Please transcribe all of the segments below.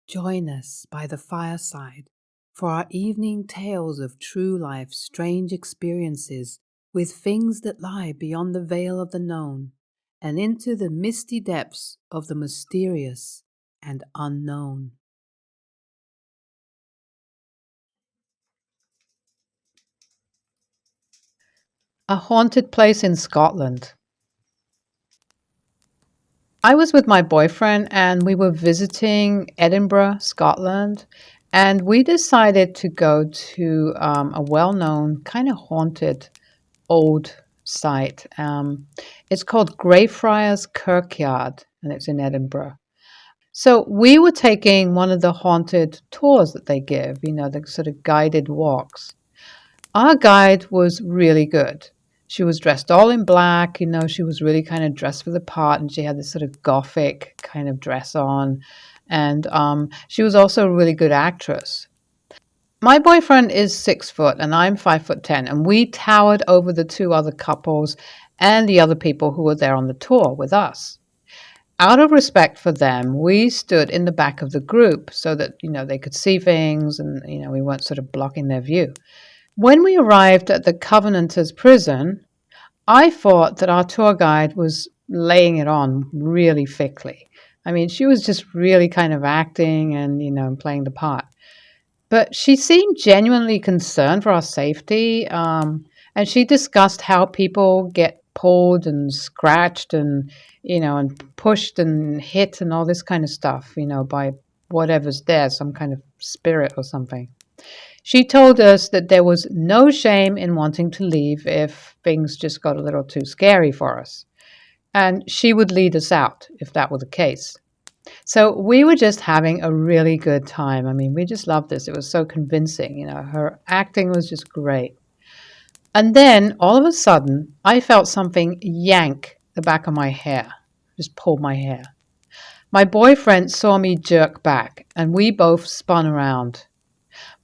Join us by the fireside for our evening tales of true life's strange experiences with things that lie beyond the veil of the known and into the misty depths of the mysterious and unknown. A haunted place in Scotland. I was with my boyfriend and we were visiting Edinburgh, Scotland, and we decided to go to a well known, kind of haunted old site. It's called Greyfriars Kirkyard and it's in Edinburgh. So we were taking one of the haunted tours that they give, the sort of guided walks. Our guide was really good. She was dressed all in black, she was really kind of dressed for the part, and she had this sort of gothic kind of dress on. And she was also a really good actress. My boyfriend is 6 foot and I'm 5'10", and we towered over the two other couples and the other people who were there on the tour with us. Out of respect for them, we stood in the back of the group so that, they could see things and, we weren't sort of blocking their view. When we arrived at the Covenanters prison, I thought that our tour guide was laying it on really thickly. I mean, she was just really kind of acting and, playing the part. But she seemed genuinely concerned for our safety, and she discussed how people get pulled and scratched and pushed and hit and all this kind of stuff, by whatever's there, some kind of spirit or something. She told us that there was no shame in wanting to leave if things just got a little too scary for us. And she would lead us out if that were the case. So we were just having a really good time. I mean, we just loved this. It was so convincing. Her acting was just great. And then all of a sudden, I felt something yank the back of my hair, just pulled my hair. My boyfriend saw me jerk back, and we both spun around.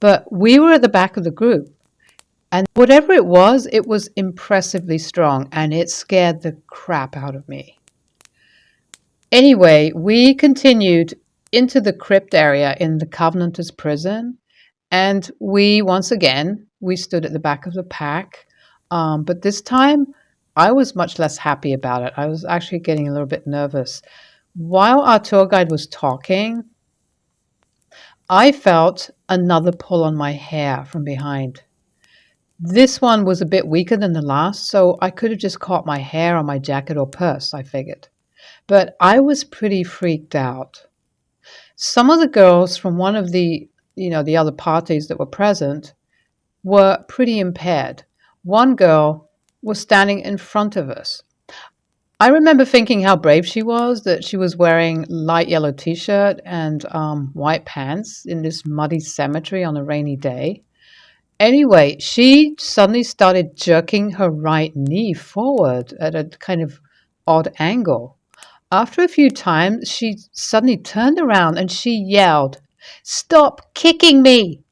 But we were at the back of the group, and whatever it was impressively strong, and it scared the crap out of me. Anyway, we continued into the crypt area in the Covenanters prison, and once again, we stood at the back of the pack. But this time, I was much less happy about it. I was actually getting a little bit nervous. While our tour guide was talking, I felt another pull on my hair from behind. This one was a bit weaker than the last, so I could have just caught my hair on my jacket or purse, I figured. But I was pretty freaked out. Some of the girls from one of the other parties that were present were pretty impaired. One girl was standing in front of us. I remember thinking how brave she was, that she was wearing light yellow t-shirt and white pants in this muddy cemetery on a rainy day. Anyway, she suddenly started jerking her right knee forward at a kind of odd angle. After a few times, she suddenly turned around and she yelled, "Stop kicking me!"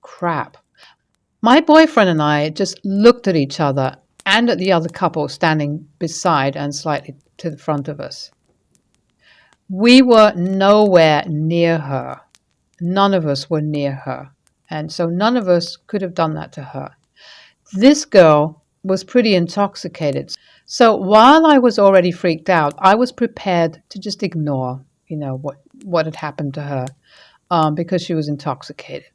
Crap. My boyfriend and I just looked at each other and at the other couple standing beside and slightly to the front of us. We were nowhere near her. None of us were near her. And so none of us could have done that to her. This girl was pretty intoxicated. So while I was already freaked out, I was prepared to just ignore, what had happened to her, because she was intoxicated.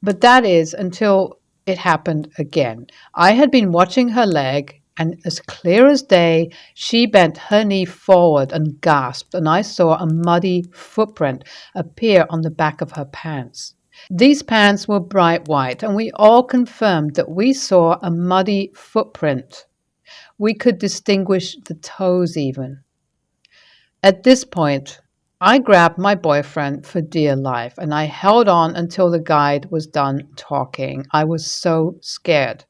But that is until it happened again. I had been watching her leg, and as clear as day, she bent her knee forward and gasped, and I saw a muddy footprint appear on the back of her pants. These pants were bright white, and we all confirmed that we saw a muddy footprint. We could distinguish the toes even. At this point, I grabbed my boyfriend for dear life, and I held on until the guide was done talking. I was so scared.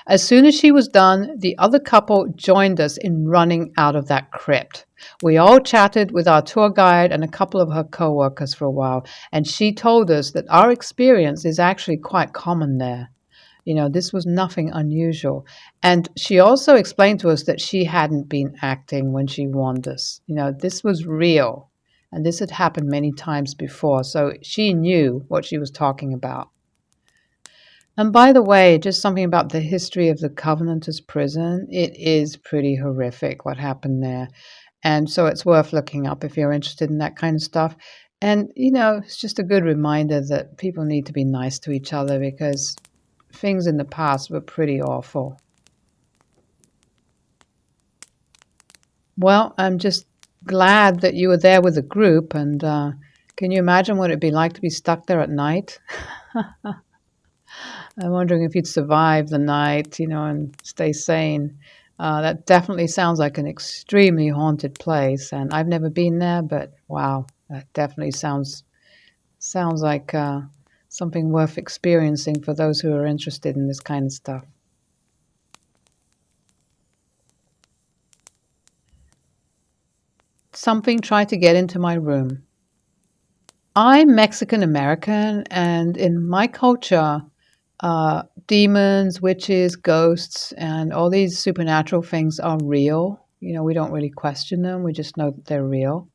As soon as she was done, the other couple joined us in running out of that crypt. We all chatted with our tour guide and a couple of her co-workers for a while, and she told us that our experience is actually quite common there. This was nothing unusual. And she also explained to us that she hadn't been acting when she warned us. This was real. And this had happened many times before, so she knew what she was talking about. And by the way, just something about the history of the Covenanters prison. It is pretty horrific what happened there. And so it's worth looking up if you're interested in that kind of stuff. And, it's just a good reminder that people need to be nice to each other because things in the past were pretty awful. Well, I'm just glad that you were there with the group. And can you imagine what it'd be like to be stuck there at night? I'm wondering if you'd survive the night, and stay sane. That definitely sounds like an extremely haunted place, and I've never been there, but wow, that definitely sounds like something worth experiencing for those who are interested in this kind of stuff. Something tried to get into my room. I'm Mexican American, and in my culture, demons, witches, ghosts, and all these supernatural things are real. We don't really question them, we just know that they're real.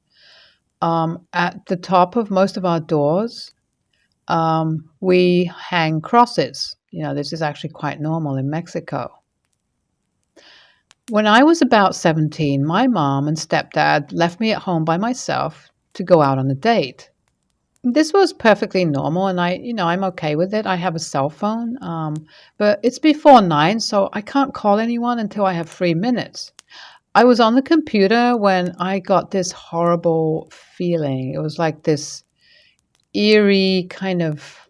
At the top of most of our doors, we hang crosses. This is actually quite normal in Mexico. When I was about 17, my mom and stepdad left me at home by myself to go out on a date. This was perfectly normal, and I'm okay with it. I have a cell phone, but it's before 9, so I can't call anyone until I have 3 minutes. I was on the computer when I got this horrible feeling. It was like this eerie, kind of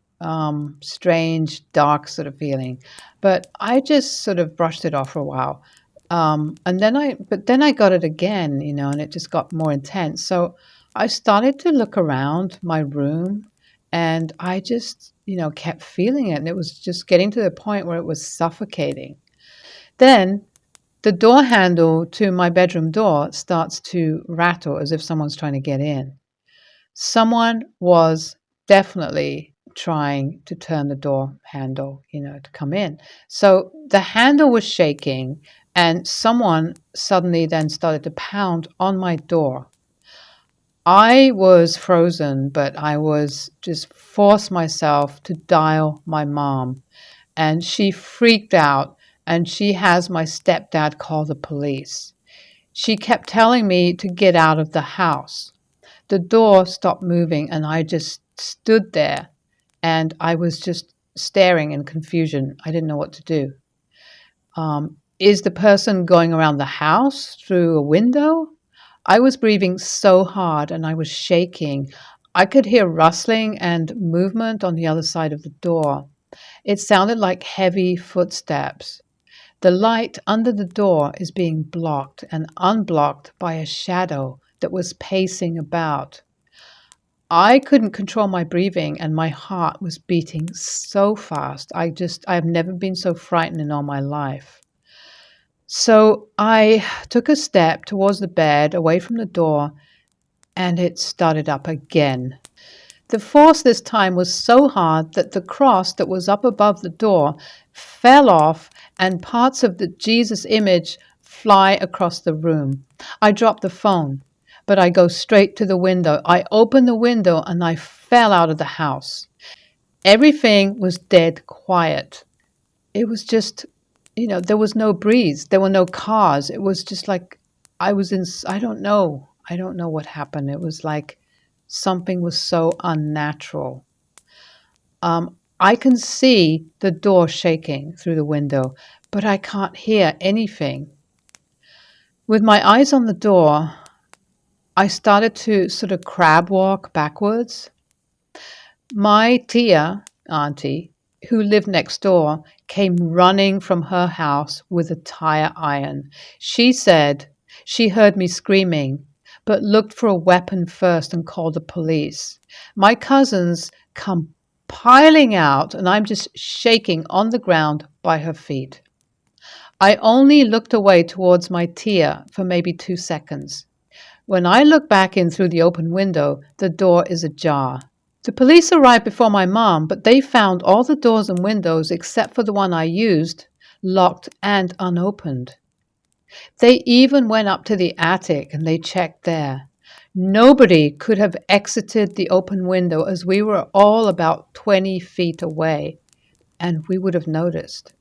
strange, dark sort of feeling. But I just sort of brushed it off for a while. But then I got it again, and it just got more intense. So I started to look around my room, and I just, kept feeling it. And it was just getting to the point where it was suffocating. Then the door handle to my bedroom door starts to rattle as if someone's trying to get in. Someone was definitely trying to turn the door handle, to come in. So the handle was shaking, and someone suddenly then started to pound on my door. I was frozen, but I was just forced myself to dial my mom, and she freaked out, and she has my stepdad call the police. She kept telling me to get out of the house. The door stopped moving, and I just stood there, and I was just staring in confusion. I didn't know what to do. Is the person going around the house through a window? I was breathing so hard and I was shaking. I could hear rustling and movement on the other side of the door. It sounded like heavy footsteps. The light under the door is being blocked and unblocked by a shadow that was pacing about. I couldn't control my breathing and my heart was beating so fast. I've never been so frightened in all my life. So I took a step towards the bed away from the door and it started up again. The force this time was so hard that the cross that was up above the door fell off and parts of the Jesus image fly across the room. I dropped the phone, but I go straight to the window. I opened the window and I fell out of the house. Everything was dead quiet. It was just, there was no breeze. There were no cars. It was just like I was in, I don't know. I don't know what happened. It was like something was so unnatural. I can see the door shaking through the window, but I can't hear anything. With my eyes on the door, I started to sort of crab walk backwards. My auntie, who lived next door, came running from her house with a tire iron. She said she heard me screaming, but looked for a weapon first and called the police. My cousins come piling out, and I'm just shaking on the ground by her feet. I only looked away towards my tia for maybe 2 seconds. When I look back in through the open window, the door is ajar. The police arrived before my mom, but they found all the doors and windows except for the one I used, locked and unopened. They even went up to the attic and they checked there. Nobody could have exited the open window as we were all about 20 feet away, and we would have noticed.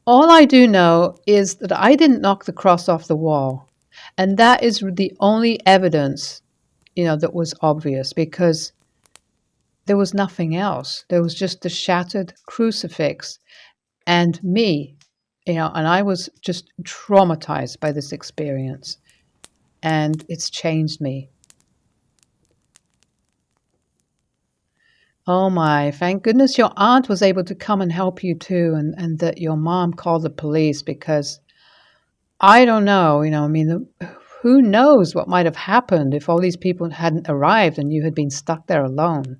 All I do know is that I didn't knock the cross off the wall, and that is the only evidence, that was obvious because there was nothing else. There was just the shattered crucifix and me, and I was just traumatized by this experience, and it's changed me. Oh my, thank goodness your aunt was able to come and help you too, and that your mom called the police because I don't know, I mean, who knows what might have happened if all these people hadn't arrived and you had been stuck there alone.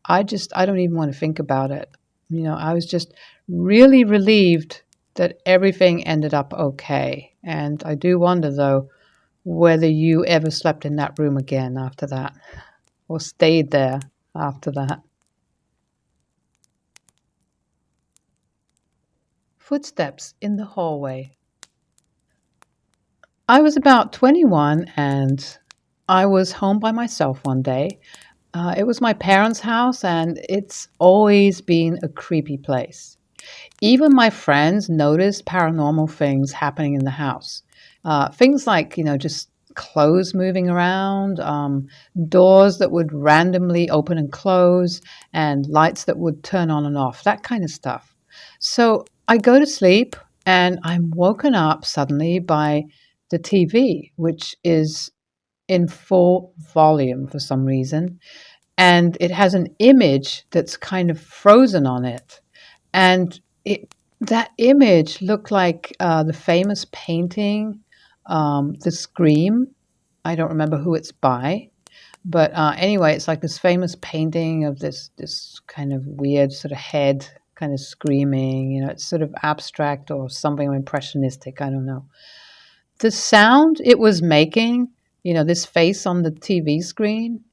I don't even want to think about it. I was just really relieved that everything ended up okay. And I do wonder, though, whether you ever slept in that room again after that or stayed there after that. Footsteps in the hallway. I was about 21 and I was home by myself one day. It was my parents' house, and it's always been a creepy place. Even my friends noticed paranormal things happening in the house. Things like, just clothes moving around, doors that would randomly open and close, and lights that would turn on and off, that kind of stuff. So I go to sleep, and I'm woken up suddenly by the TV, which is in full volume for some reason. And it has an image that's kind of frozen on it. And that image looked like the famous painting, The Scream. I don't remember who it's by, but anyway, it's like this famous painting of this kind of weird sort of head, kind of screaming. It's sort of abstract or something impressionistic. I don't know. The sound it was making, this face on the TV screen.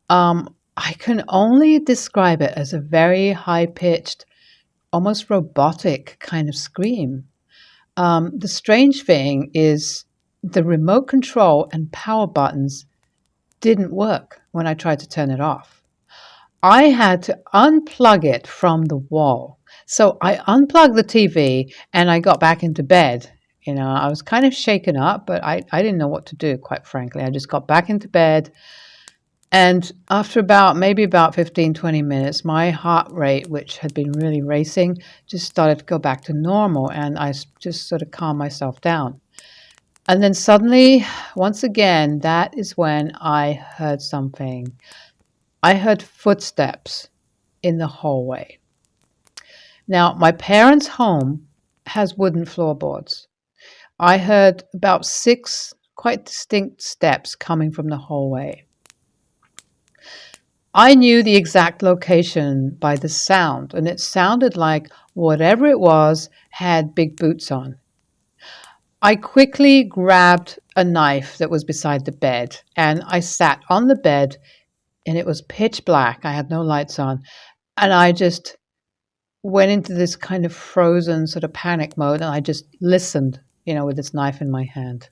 I can only describe it as a very high pitched, almost robotic kind of scream. The strange thing is the remote control and power buttons didn't work when I tried to turn it off. I had to unplug it from the wall. So I unplugged the TV and I got back into bed. I was kind of shaken up, but I didn't know what to do, quite frankly. I just got back into bed. And after maybe about 15, 20 minutes, my heart rate, which had been really racing, just started to go back to normal. And I just sort of calmed myself down. And then suddenly, once again, that is when I heard something. I heard footsteps in the hallway. Now, my parents' home has wooden floorboards. I heard about 6 quite distinct steps coming from the hallway. I knew the exact location by the sound, and it sounded like whatever it was had big boots on. I quickly grabbed a knife that was beside the bed, and I sat on the bed, and it was pitch black. I had no lights on, and I just went into this kind of frozen sort of panic mode, and I just listened, with this knife in my hand.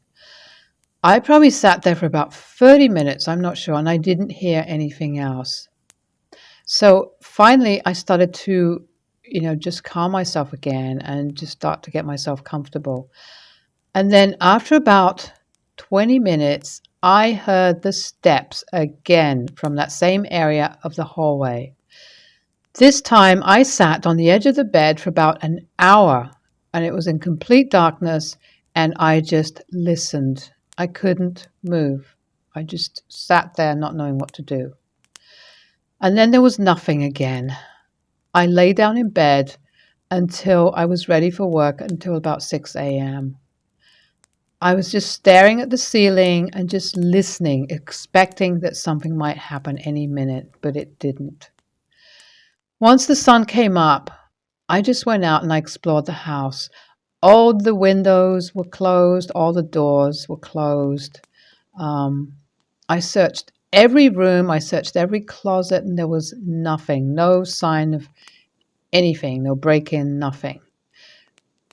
I probably sat there for about 30 minutes, I'm not sure, and I didn't hear anything else. So finally, I started to, just calm myself again and just start to get myself comfortable. And then after about 20 minutes, I heard the steps again from that same area of the hallway. This time I sat on the edge of the bed for about an hour, and it was in complete darkness, and I just listened. I couldn't move. I just sat there not knowing what to do. And then there was nothing again. I lay down in bed until I was ready for work until about 6 a.m. I was just staring at the ceiling and just listening, expecting that something might happen any minute, but it didn't. Once the sun came up, I just went out and I explored the house. All the windows were closed, all the doors were closed. I searched every room, I searched every closet, and there was nothing, no sign of anything, no break-in, nothing.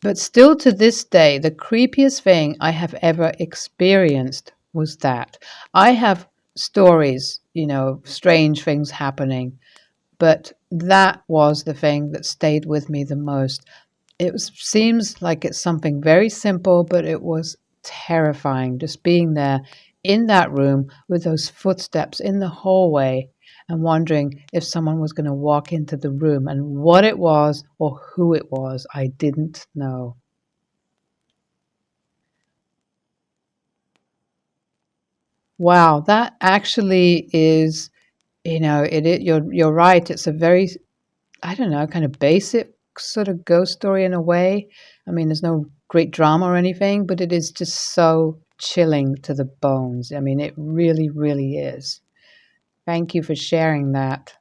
But still to this day, the creepiest thing I have ever experienced was that. I have stories, strange things happening, but that was the thing that stayed with me the most. Seems like it's something very simple, but it was terrifying just being there in that room with those footsteps in the hallway and wondering if someone was going to walk into the room, and what it was or who it was, I didn't know. Wow, that actually is, you're right. It's a very, I don't know, kind of basic sort of ghost story in a way. I mean, there's no great drama or anything, but it is just so chilling to the bones. I mean, it really, really is. Thank you for sharing that.